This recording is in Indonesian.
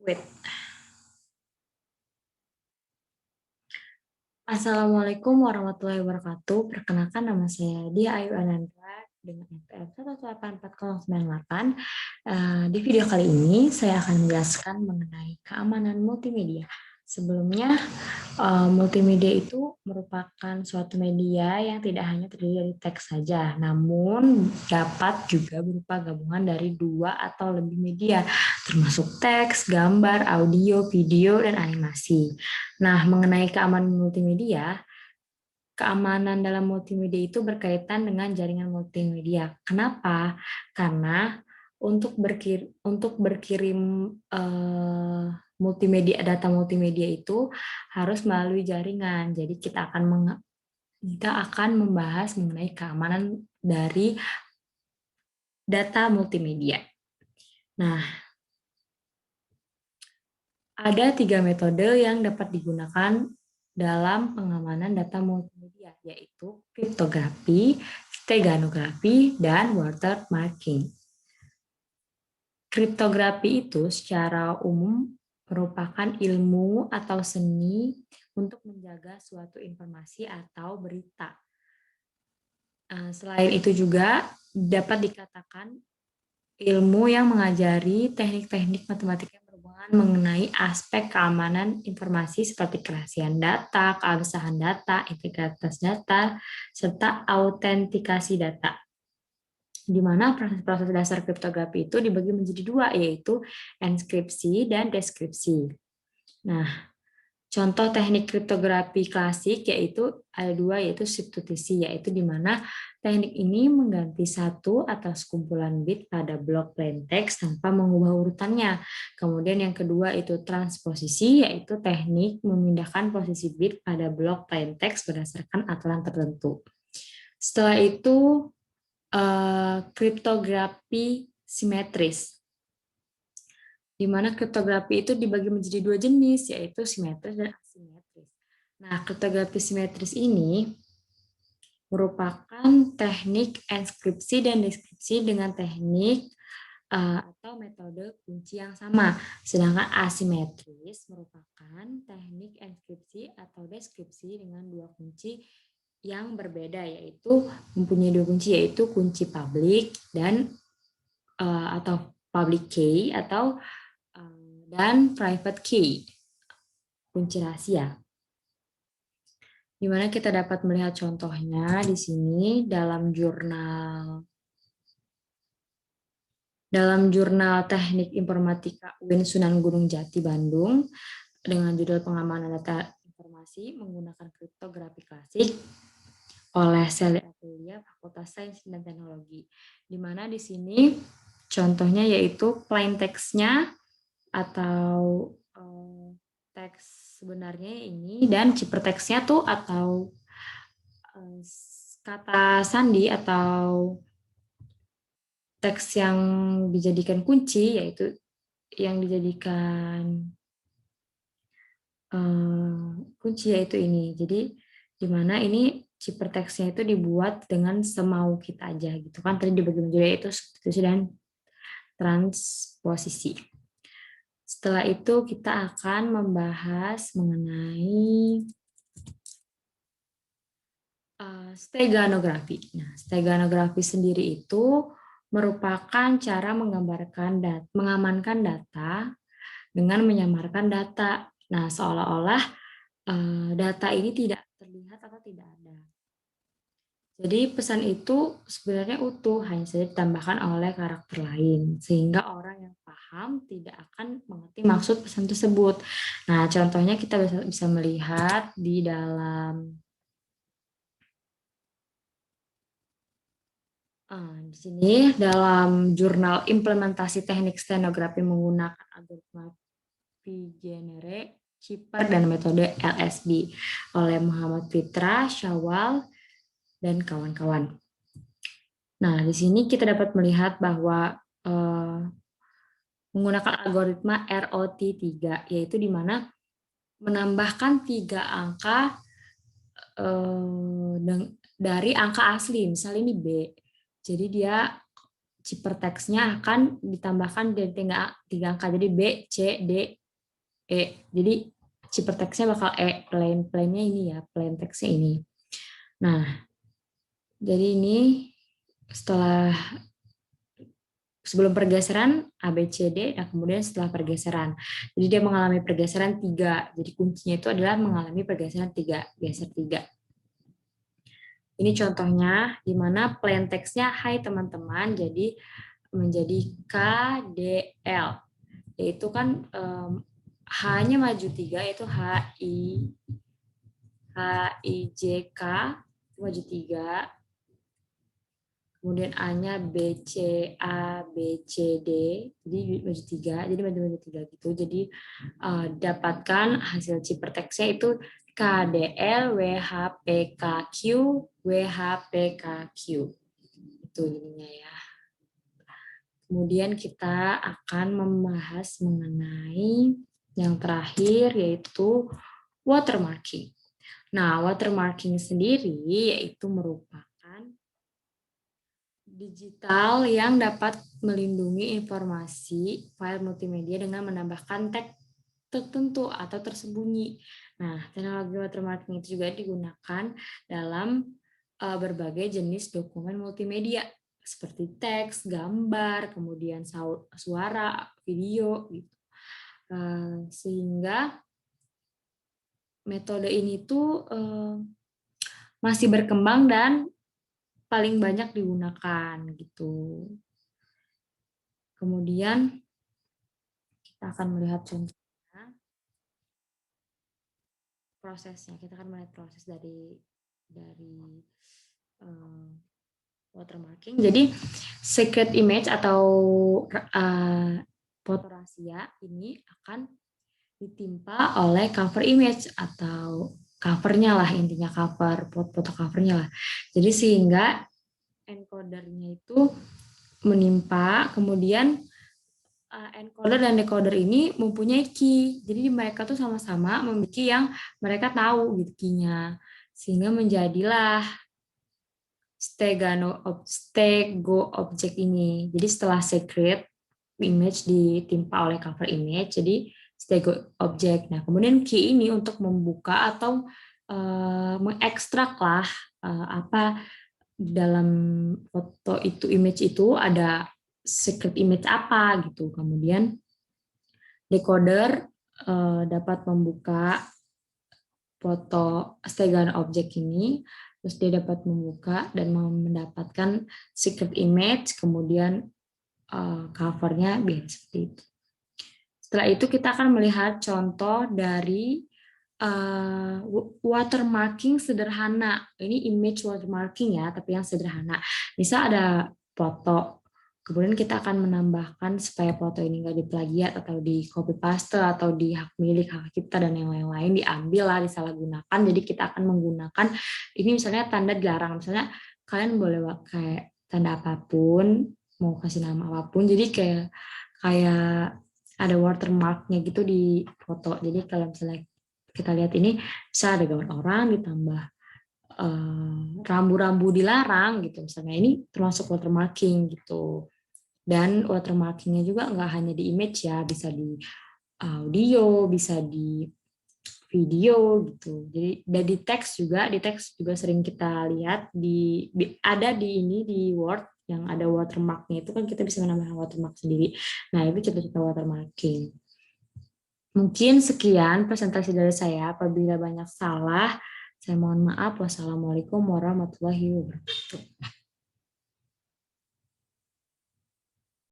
Wait. Assalamualaikum warahmatullahi wabarakatuh. Perkenalkan nama saya Dia Ayu Anandra dengan NPM 1844098. Di video kali ini saya akan menjelaskan mengenai keamanan multimedia. Sebelumnya, multimedia itu merupakan suatu media yang tidak hanya terdiri dari teks saja, namun dapat juga berupa gabungan dari dua atau lebih media, termasuk teks, gambar, audio, video, dan animasi. Nah, mengenai keamanan multimedia, keamanan dalam multimedia itu berkaitan dengan jaringan multimedia. Kenapa? Karena untuk berkirim multimedia, data multimedia itu harus melalui jaringan. Jadi kita akan membahas mengenai keamanan dari data multimedia. Nah, ada 3 metode yang dapat digunakan dalam pengamanan data multimedia, yaitu kriptografi, steganografi, dan watermarking. Kriptografi itu secara umum merupakan ilmu atau seni untuk menjaga suatu informasi atau berita. Selain itu juga dapat dikatakan ilmu yang mengajari teknik-teknik matematika yang berhubungan mengenai aspek keamanan informasi seperti kerahasiaan data, keabsahan data, integritas data, serta autentikasi data. Di mana proses-proses dasar kriptografi itu dibagi menjadi dua, yaitu enskripsi dan deskripsi. Nah, contoh teknik kriptografi klasik yaitu ada dua, yaitu substitusi, yaitu di mana teknik ini mengganti satu atau sekumpulan bit pada blok plain text tanpa mengubah urutannya. Kemudian yang kedua itu transposisi, yaitu teknik memindahkan posisi bit pada blok plain text berdasarkan aturan tertentu. Setelah itu kriptografi simetris, di mana kriptografi itu dibagi menjadi dua jenis, yaitu simetris dan asimetris. Nah, kriptografi simetris ini merupakan teknik enskripsi dan deskripsi dengan teknik atau metode kunci yang sama. Sedangkan asimetris merupakan teknik enskripsi atau deskripsi dengan dua kunci yang berbeda, yaitu mempunyai dua kunci, yaitu kunci public dan atau public key atau dan private key, kunci rahasia. Di mana kita dapat melihat contohnya di sini dalam jurnal Teknik Informatika UIN Sunan Gunung Jati Bandung dengan judul Pengamanan Data Informasi menggunakan kriptografi klasik oleh Sally Aprilia, Fakultas Sains dan Teknologi. Di mana di sini contohnya yaitu plain text-nya atau teks sebenarnya ini, dan ciphertext-nya tuh atau kata sandi atau teks yang dijadikan kunci, yaitu yang dijadikan kunci yaitu ini. Jadi di mana ini ciphertext-nya itu dibuat dengan semau kita aja gitu kan. Tadi dibagi menjadi itu substitusi dan transposisi. Setelah itu kita akan membahas mengenai steganografi. Nah, steganografi sendiri itu merupakan cara mengamankan data dengan menyamarkan data. Nah, seolah-olah data ini tidak terlihat atau tidak ada. Jadi pesan itu sebenarnya utuh, hanya saja ditambahkan oleh karakter lain, sehingga orang yang paham tidak akan mengerti maksud pesan tersebut. Nah, contohnya kita bisa melihat di sini dalam jurnal implementasi teknik stenografi menggunakan algoritma Vigenere, Schipper, dan metode LSB oleh Muhammad Fitra, Syawal, dan kawan-kawan. Nah, di sini kita dapat melihat bahwa menggunakan algoritma ROT3, yaitu di mana menambahkan 3 angka dari angka asli, misalnya ini B. Jadi dia ciperteksnya akan ditambahkan dari tiga angka, jadi B, C, D, E. Jadi ciperteksnya bakal E, plain-nya ini ya, plain teksnya ini. Nah, jadi ini setelah sebelum pergeseran A, B, C, D, nah kemudian setelah pergeseran. Jadi dia mengalami pergeseran 3. Jadi kuncinya itu adalah mengalami pergeseran 3, geser 3. Ini contohnya di mana plain text-nya hai teman-teman, jadi menjadi KDL. Yaitu kan H-nya maju 3, yaitu HIJK, maju 3. Kemudian A-nya BCABCD, jadi maju 3, jadi maju 3 gitu. Jadi dapatkan hasil ciperteksnya itu KDL WHPKQ WHPKQ. Itu ininya ya. Kemudian kita akan membahas mengenai yang terakhir yaitu watermarking. Nah, watermarking sendiri yaitu merupakan digital yang dapat melindungi informasi file multimedia dengan menambahkan tag tertentu atau tersembunyi. Nah, teknologi watermarking itu juga digunakan dalam berbagai jenis dokumen multimedia seperti teks, gambar, kemudian suara, video, gitu. Sehingga metode ini tuh masih berkembang dan paling banyak digunakan gitu. Kemudian kita akan melihat contohnya prosesnya. Kita akan melihat proses dari watermarking. Jadi secret image atau foto rahasia ini akan ditimpa oleh cover image atau covernya lah, intinya cover, foto covernya lah. Jadi sehingga encodernya itu menimpa, kemudian encoder dan decoder ini mempunyai key. Jadi mereka tuh sama-sama memiliki yang mereka tahu gitu key-nya. Sehingga menjadilah stego object ini. Jadi setelah secret image ditimpa oleh cover image, jadi stego object. Nah, kemudian key ini untuk membuka atau mengekstrak lah apa dalam foto itu, image itu ada secret image apa gitu. Kemudian decoder dapat membuka foto stegan objek ini, terus dia dapat membuka dan mendapatkan secret image, kemudian covernya biar seperti itu. Setelah itu kita akan melihat contoh dari watermarking sederhana. Ini image watermarking ya, tapi yang sederhana. Misal ada foto, kemudian kita akan menambahkan supaya foto ini nggak diplagiat atau di copy paste atau di hak milik, hak cipta dan yang lain-lain diambil lah, disalahgunakan. Jadi kita akan menggunakan ini misalnya tanda dilarang. Misalnya kalian boleh pakai tanda apapun, mau kasih nama apapun. Jadi kayak ada watermarknya gitu di foto. Jadi kalau misalnya kita lihat ini bisa ada gambar orang ditambah rambu-rambu dilarang gitu misalnya, ini termasuk watermarking gitu. Dan watermarkingnya juga nggak hanya di image ya, bisa di audio, bisa di video gitu. Jadi dari teks juga, di teks juga sering kita lihat ada di ini di Word yang ada watermarknya itu kan kita bisa menambahkan watermark sendiri. Nah itu contoh-contoh watermarking. Mungkin sekian presentasi dari saya. Apabila banyak salah, saya mohon maaf. Wassalamualaikum warahmatullahi wabarakatuh.